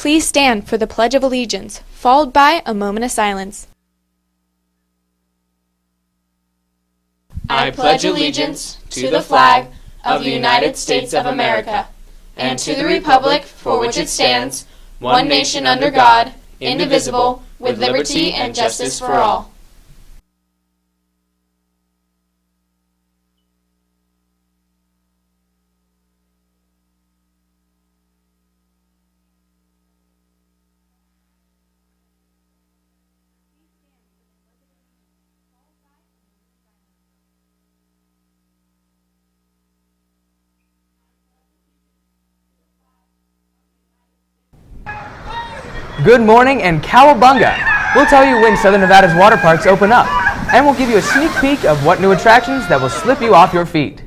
Please stand for the Pledge of Allegiance, followed by a moment of silence. I pledge allegiance to the flag of the United States of America and to the republic for which it stands, one nation under God, indivisible, with liberty and justice for all. Good morning and cowabunga! We'll tell you when Southern Nevada's water parks open up, and we'll give you a sneak peek of what new attractions that will slip you off your feet.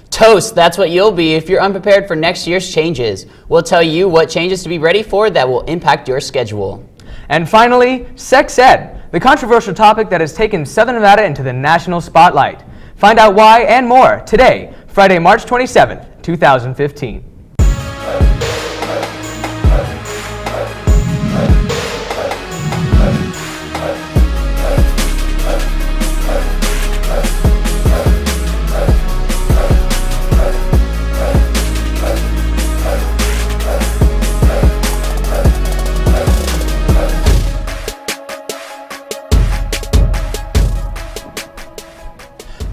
Toast, that's what you'll be if you're unprepared for next year's changes. We'll tell you what changes to be ready for that will impact your schedule. And finally, sex ed, the controversial topic that has taken Southern Nevada into the national spotlight. Find out why and more today, Friday, March 27th, 2015.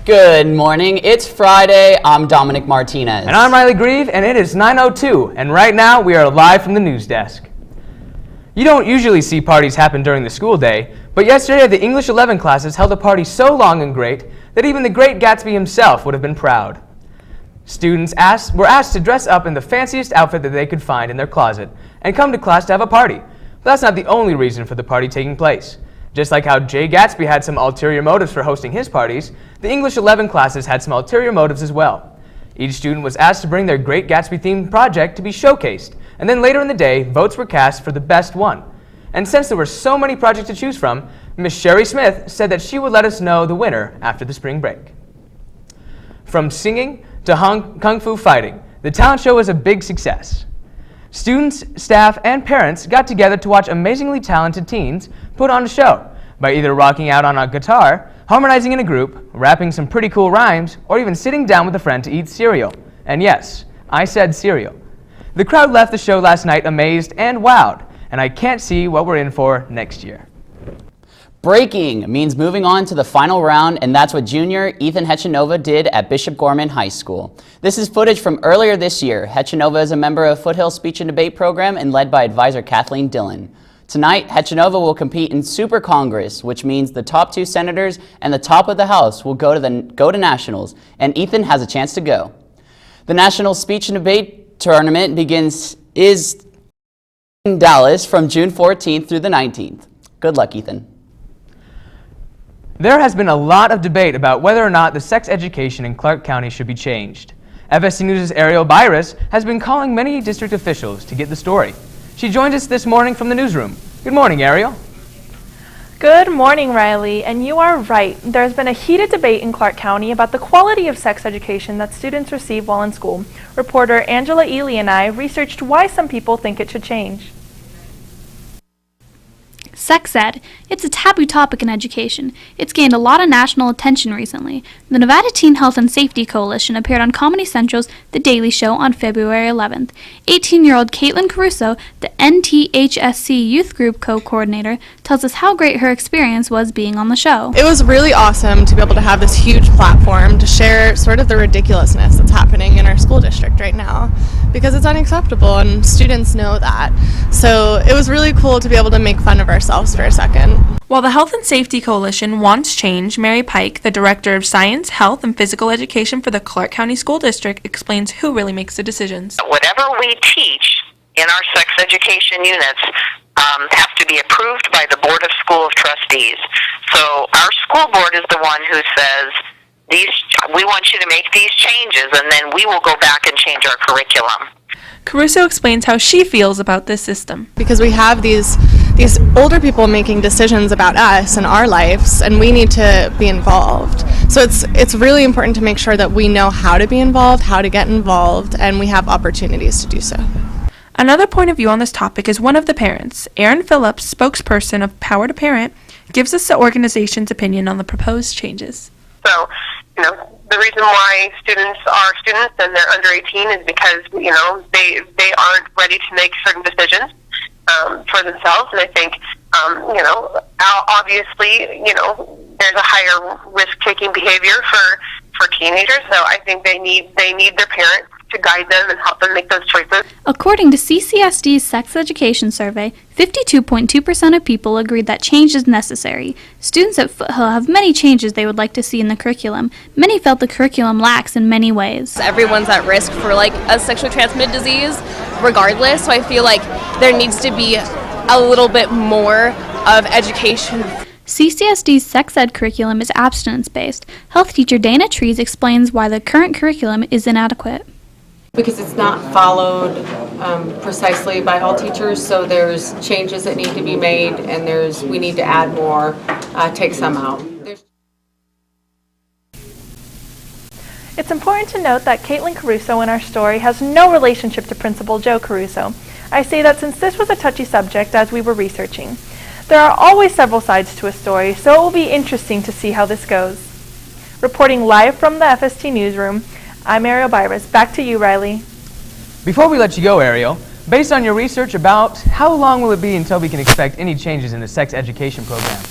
Good morning, it's Friday. I'm Dominic Martinez. And I'm Riley Grieve, and it is 9:02, and right now we are live from the news desk. You don't usually see parties happen during the school day, but yesterday the English 11 classes held a party so long and great that even the great Gatsby himself would have been proud. Students were asked to dress up in the fanciest outfit that they could find in their closet and come to class to have a party. But that's not the only reason for the party taking place. Just like how Jay Gatsby had some ulterior motives for hosting his parties, the English 11 classes had some ulterior motives as well. Each student was asked to bring their Great Gatsby-themed project to be showcased, and then later in the day, votes were cast for the best one. And since there were so many projects to choose from, Miss Sherry Smith said that she would let us know the winner after the spring break. From singing to kung fu fighting, the talent show was a big success. Students, staff, and parents got together to watch amazingly talented teens put on a show by either rocking out on a guitar, harmonizing in a group, rapping some pretty cool rhymes, or even sitting down with a friend to eat cereal. And yes, I said cereal. The crowd left the show last night amazed and wowed, and I can't see what we're in for next year. Breaking means moving on to the final round, and that's what junior Ethan Hechanova did at Bishop Gorman High School. This is footage from earlier this year. Hechanova is a member of Foothill Speech and Debate Program and led by advisor Kathleen Dillon. Tonight, Hechanova will compete in Super Congress, which means the top two senators and the top of the House will go to nationals, and Ethan has a chance to go. The National Speech and Debate Tournament is in Dallas from June 14th through the 19th. Good luck, Ethan. There has been a lot of debate about whether or not the sex education in Clark County should be changed. FST News' Ariel Byris has been calling many district officials to get the story. She joins us this morning from the newsroom. Good morning, Ariel. Good morning, Riley, and you are right. There's been a heated debate in Clark County about the quality of sex education that students receive while in school. Reporter Angela Ely and I researched why some people think it should change. Sex ed, it's a taboo topic in education. It's gained a lot of national attention recently. The Nevada Teen Health and Safety Coalition appeared on Comedy Central's The Daily Show on February 11th. 18-year-old Caitlin Caruso, the NTHSC Youth Group co-coordinator, tells us how great her experience was being on the show. It was really awesome to be able to have this huge platform to share sort of the ridiculousness that's happening in our school district right now, because it's unacceptable and students know that. So it was really cool to be able to make fun of ourselves for a second. While the Health and Safety Coalition wants change, Mary Pike, the Director of Science, Health, and Physical Education for the Clark County School District, explains who really makes the decisions. Whatever we teach in our sex education units have to be approved by the Board of School of Trustees. So our school board is the one who says, we want you to make these changes, and then we will go back and change our curriculum. Caruso explains how she feels about this system. Because we have these older people making decisions about us and our lives, and we need to be involved. So it's really important to make sure that we know how to be involved, how to get involved, and we have opportunities to do so. Another point of view on this topic is one of the parents. Aaron Phillips, spokesperson of Power to Parent, gives us the organization's opinion on the proposed changes. So, the reason why students are students and they're under 18 is because, they aren't ready to make certain decisions for themselves. And I think, obviously, there's a higher risk-taking behavior for teenagers. So I think they need their parents to guide them and help them make those choices. According to CCSD's sex education survey, 52.2% of people agreed that change is necessary. Students at Foothill have many changes they would like to see in the curriculum. Many felt the curriculum lacks in many ways. Everyone's at risk for a sexually transmitted disease regardless, so I feel like there needs to be a little bit more of education. CCSD's sex ed curriculum is abstinence-based. Health teacher Dana Trees explains why the current curriculum is inadequate. Because it's not followed precisely by all teachers, so there's changes that need to be made, and we need to add more, take some out. It's important to note that Caitlin Caruso in our story has no relationship to Principal Joe Caruso. I say that since this was a touchy subject as we were researching. There are always several sides to a story, so it will be interesting to see how this goes. Reporting live from the FST newsroom, I'm Ariel Byras. Back to you, Riley. Before we let you go, Ariel, based on your research about how long will it be until we can expect any changes in the sex education program?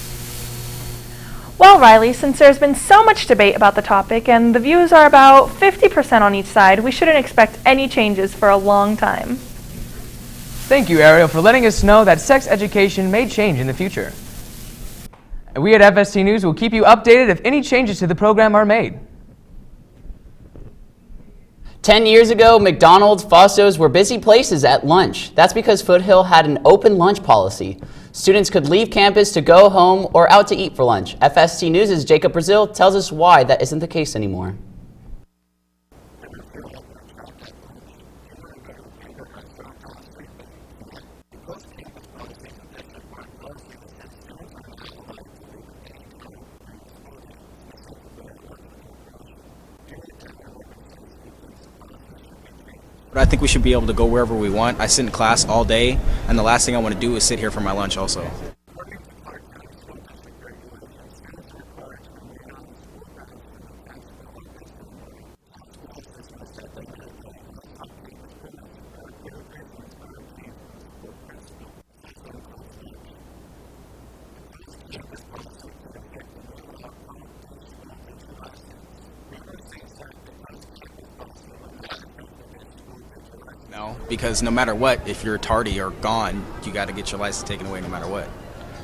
Well, Riley, since there's been so much debate about the topic and the views are about 50% on each side, we shouldn't expect any changes for a long time. Thank you, Ariel, for letting us know that sex education may change in the future. And we at FST News will keep you updated if any changes to the program are made. 10 years ago, McDonald's, Fosso's were busy places at lunch. That's because Foothill had an open lunch policy. Students could leave campus to go home or out to eat for lunch. FST News' Jacob Brazil tells us why that isn't the case anymore. But I think we should be able to go wherever we want. I sit in class all day, and the last thing I want to do is sit here for my lunch also. Because no matter what, if you're tardy or gone, you got to get your license taken away no matter what.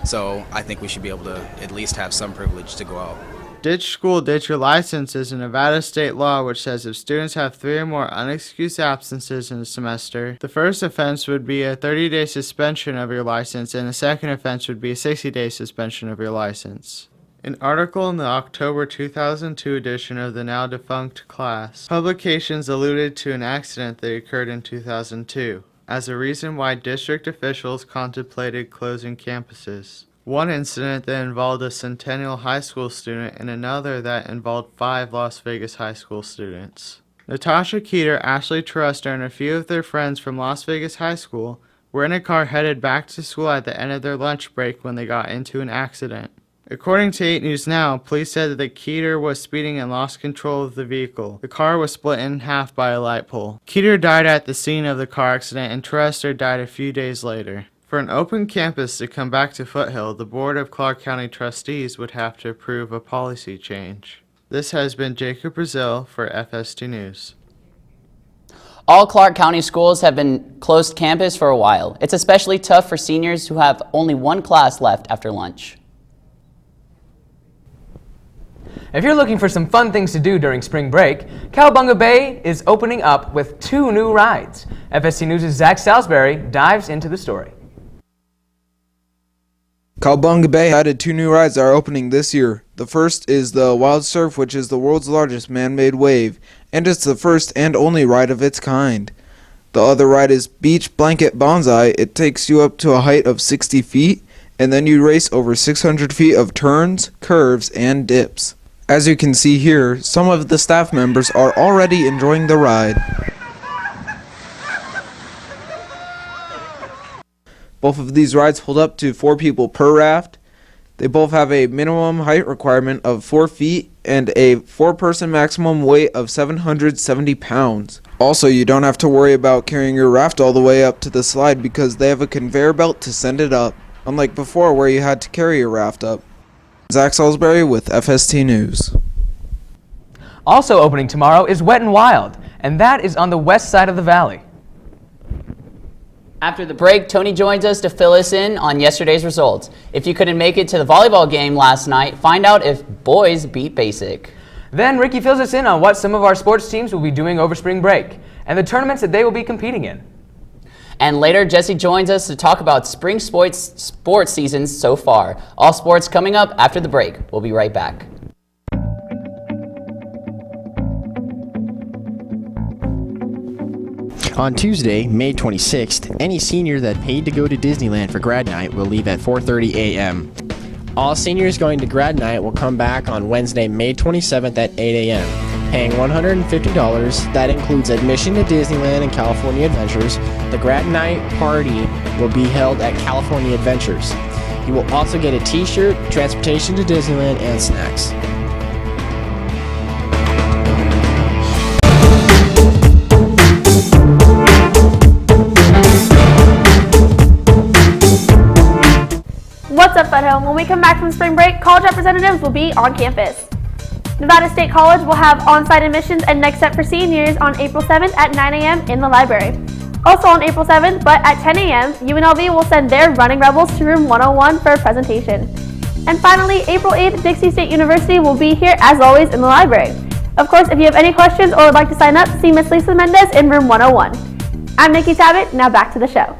So I think we should be able to at least have some privilege to go out. Ditch school, ditch your license is a Nevada state law which says if students have 3 or more unexcused absences in a semester, the first offense would be a 30-day suspension of your license and the second offense would be a 60-day suspension of your license. An article in the October 2002 edition of the now defunct Class Publications alluded to an accident that occurred in 2002 as a reason why district officials contemplated closing campuses. One incident that involved a Centennial High School student and another that involved 5 Las Vegas high school students. Natasha Keeter, Ashley Truster, and a few of their friends from Las Vegas High School were in a car headed back to school at the end of their lunch break when they got into an accident. According to 8 News Now, police said that Keeter was speeding and lost control of the vehicle. The car was split in half by a light pole. Keeter died at the scene of the car accident and Truster died a few days later. For an open campus to come back to Foothill, the Board of Clark County Trustees would have to approve a policy change. This has been Jacob Brazil for FST News. All Clark County schools have been closed campus for a while. It's especially tough for seniors who have only one class left after lunch. If you're looking for some fun things to do during spring break, Cowabunga Bay is opening up with 2 new rides. FST News' Zach Salisbury dives into the story. Cowabunga Bay added 2 new rides that are opening this year. The first is the Wild Surf, which is the world's largest man-made wave, and it's the first and only ride of its kind. The other ride is Beach Blanket Bonsai. It takes you up to a height of 60 feet, and then you race over 600 feet of turns, curves, and dips. As you can see here, some of the staff members are already enjoying the ride. Both of these rides hold up to 4 people per raft. They both have a minimum height requirement of 4 feet and a 4-person maximum weight of 770 pounds. Also, you don't have to worry about carrying your raft all the way up to the slide because they have a conveyor belt to send it up, unlike before where you had to carry your raft up. Zach Salisbury with FST News. Also opening tomorrow is Wet n Wild, and that is on the west side of the valley. After the break, Tony joins us to fill us in on yesterday's results. If you couldn't make it to the volleyball game last night, find out if boys beat basic. Then Ricky fills us in on what some of our sports teams will be doing over spring break and the tournaments that they will be competing in. And later, Jesse joins us to talk about spring sports seasons so far. All sports coming up after the break. We'll be right back. On Tuesday, May 26th, any senior that paid to go to Disneyland for grad night will leave at 4:30 a.m. All seniors going to grad night will come back on Wednesday, May 27th at 8 a.m., paying $150. That includes admission to Disneyland and California Adventures. The grad night party will be held at California Adventures. You will also get a t-shirt, transportation to Disneyland, and snacks. What's up, Foothill? When we come back from spring break, college representatives will be on campus. Nevada State College will have on-site admissions and next step for seniors on April 7th at 9 a.m. in the library. Also on April 7th, but at 10 a.m., UNLV will send their Running Rebels to room 101 for a presentation. And finally, April 8th, Dixie State University will be here as always in the library. Of course, if you have any questions or would like to sign up, see Miss Lisa Mendez in room 101. I'm Nikki Tabbitt, now back to the show.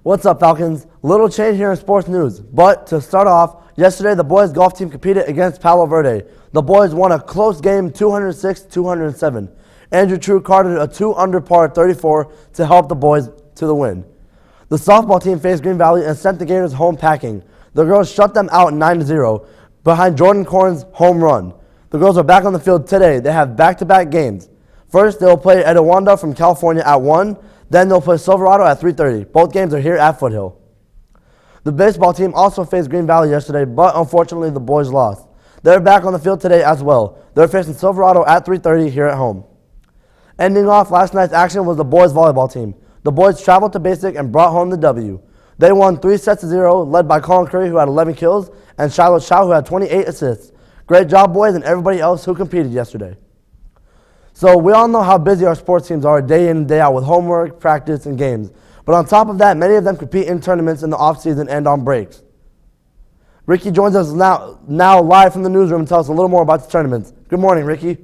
What's up, Falcons? Little change here in sports news, but to start off, yesterday the boys golf team competed against Palo Verde. The boys won a close game 206-207. Andrew True carded a 2-under par 34 to help the boys to the win. The softball team faced Green Valley and sent the Gators home packing. The girls shut them out 9-0 behind Jordan Corn's home run. The girls are back on the field today. They have back-to-back games. First, they will play Etowanda from California at 1. Then they'll play Silverado at 3:30. Both games are here at Foothill. The baseball team also faced Green Valley yesterday, but unfortunately the boys lost. They're back on the field today as well. They're facing Silverado at 3:30 here at home. Ending off last night's action was the boys volleyball team. The boys traveled to Basic and brought home the W. They won 3-0, led by Colin Curry, who had 11 kills, and Shiloh Chow, who had 28 assists. Great job, boys, and everybody else who competed yesterday. So we all know how busy our sports teams are day in and day out with homework, practice, and games. But on top of that, many of them compete in tournaments in the off-season and on breaks. Ricky joins us now live from the newsroom and tells us a little more about the tournaments. Good morning, Ricky.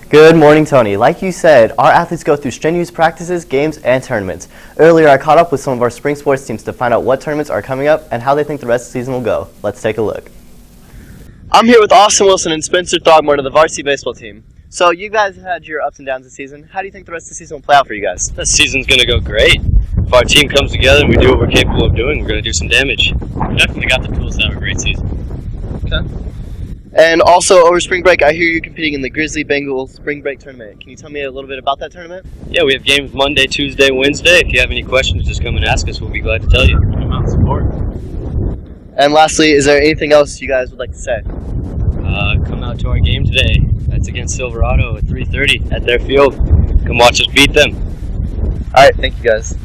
Good morning, Tony. Like you said, our athletes go through strenuous practices, games, and tournaments. Earlier, I caught up with some of our spring sports teams to find out what tournaments are coming up and how they think the rest of the season will go. Let's take a look. I'm here with Austin Wilson and Spencer Throgmorton of the varsity baseball team. So you guys have had your ups and downs this season. How do you think the rest of the season will play out for you guys? This season's going to go great. If our team comes together and we do what we're capable of doing, we're going to do some damage. We definitely got the tools to have a great season. Okay. And also over spring break, I hear you're competing in the Grizzly Bengals spring break tournament. Can you tell me a little bit about that tournament? Yeah, we have games Monday, Tuesday, Wednesday. If you have any questions, just come and ask us. We'll be glad to tell you. Come out and support. And lastly, is there anything else you guys would like to say? Come out to our game today. That's against Silverado at 3:30 at their field. Come watch us beat them. All right, thank you guys.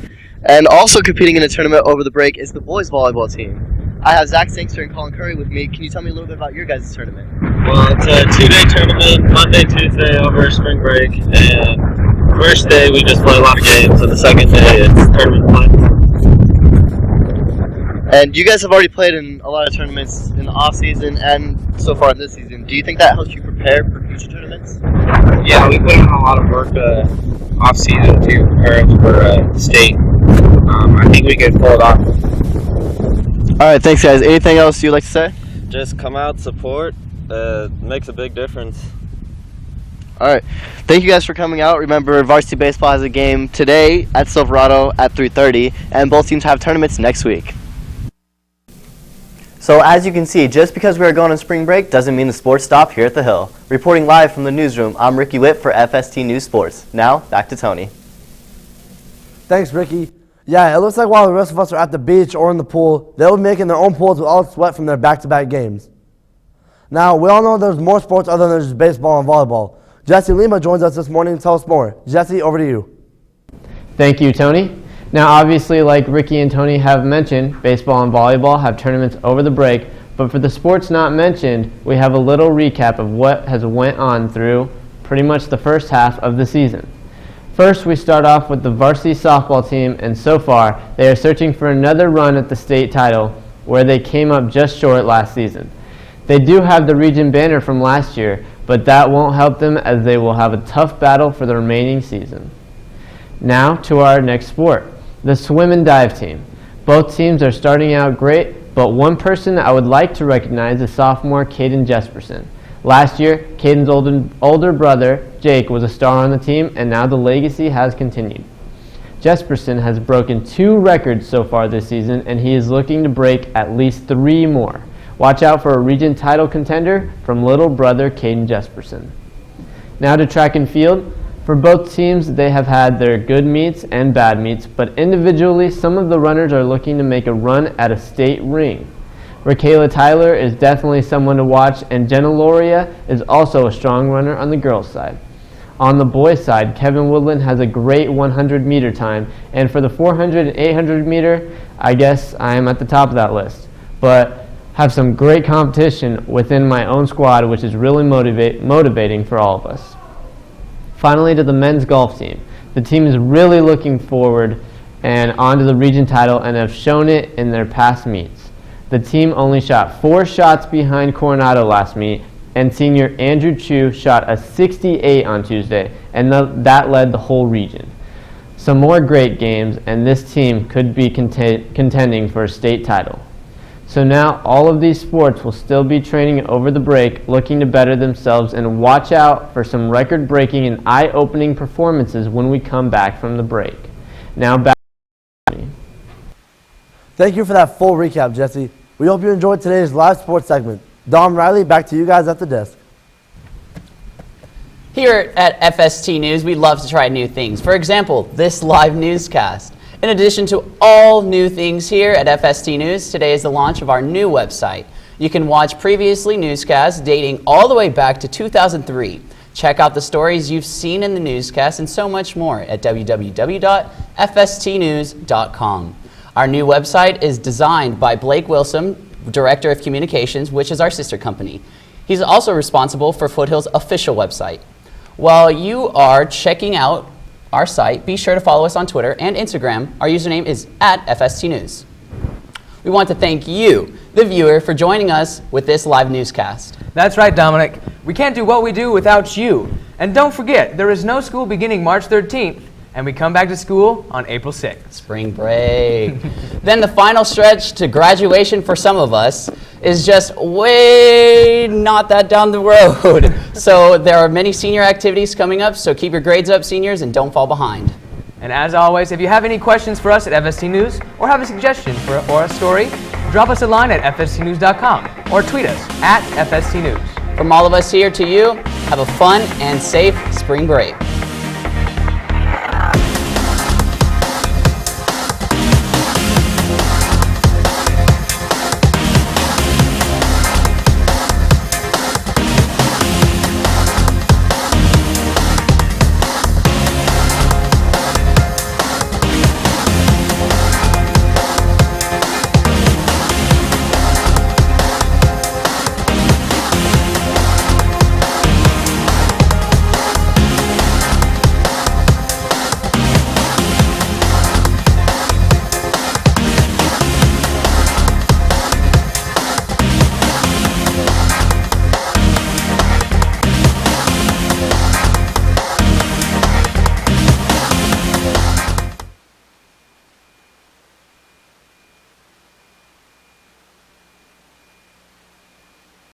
And also competing in the tournament over the break is the boys volleyball team. I have Zach Sangster and Colin Curry with me. Can you tell me a little bit about your guys' tournament? Well, it's a 2-day tournament, Monday, Tuesday over spring break. And first day we just play a lot of games, and the second day it's tournament play. And you guys have already played in a lot of tournaments in the off season and so far in this season. Do you think that helps you prepare for future tournaments? Yeah, we put in a lot of work off season to prepare for state. I think we can pull it off. All right, thanks guys. Anything else you'd like to say? Just come out, support. Makes a big difference. All right. Thank you guys for coming out. Remember, varsity baseball has a game today at Silverado at 3:30, and both teams have tournaments next week. So as you can see, just because we are going on spring break doesn't mean the sports stop here at the Hill. Reporting live from the newsroom, I'm Ricky Witt for FST News Sports. Now, back to Tony. Thanks, Ricky. Yeah, it looks like while the rest of us are at the beach or in the pool, they'll be making their own pools with all the sweat from their back-to-back games. Now, we all know there's more sports other than just baseball and volleyball. Jesse Lima joins us this morning to tell us more. Jesse, over to you. Thank you, Tony. Now, obviously, like Ricky and Tony have mentioned, baseball and volleyball have tournaments over the break, but for the sports not mentioned, we have a little recap of what has went on through pretty much the first half of the season. First, we start off with the varsity softball team, and so far, they are searching for another run at the state title, where they came up just short last season. They do have the region banner from last year, but that won't help them as they will have a tough battle for the remaining season. Now to our next sport, the swim and dive team. Both teams are starting out great, but one person I would like to recognize is sophomore Caden Jesperson. Last year, Caden's older brother, Jake, was a star on the team, and now the legacy has continued. Jesperson has broken 2 records so far this season, and he is looking to break at least 3 more. Watch out for a region title contender from little brother Caden Jesperson. Now to track and field. For both teams, they have had their good meets and bad meets, but individually, some of the runners are looking to make a run at a state ring. Raquela Tyler is definitely someone to watch, and Jenna Loria is also a strong runner on the girls' side. On the boys' side, Kevin Woodland has a great 100-meter time, and for the 400 and 800 meter, I guess I am at the top of that list. But have some great competition within my own squad, which is really motivating for all of us. Finally, to the men's golf team. The team is really looking forward and onto the region title and have shown it in their past meets. The team only shot 4 shots behind Coronado last meet, and senior Andrew Chu shot a 68 on Tuesday, and that led the whole region. Some more great games, and this team could be contending for a state title. So now all of these sports will still be training over the break, looking to better themselves, and watch out for some record-breaking and eye-opening performances when we come back from the break. Now back to me. Thank you for that full recap, Jesse. We hope you enjoyed today's live sports segment. Dom, Riley, back to you guys at the desk. Here at FST News, we love to try new things. For example, this live newscast. In addition to all new things here at FST News, today is the launch of our new website. You can watch previously newscasts dating all the way back to 2003. Check out the stories you've seen in the newscast and so much more at www.fstnews.com. Our new website is designed by Blake Wilson, Director of Communications, which is our sister company. He's also responsible for Foothill's official website. While you are checking out our site, be sure to follow us on Twitter and Instagram. Our username is @FSTNews. We want to thank you, the viewer, for joining us with this live newscast. That's right, Dominic. We can't do what we do without you. And don't forget, there is no school beginning March 13th, and we come back to school on April 6th. Spring break. Then the final stretch to graduation for some of us is just way not that down the road. So there are many senior activities coming up, so keep your grades up, seniors, and don't fall behind. And as always, if you have any questions for us at FST News or have a suggestion or a story, drop us a line at fstnews.com or tweet us @FST News. From all of us here to you, have a fun and safe spring break.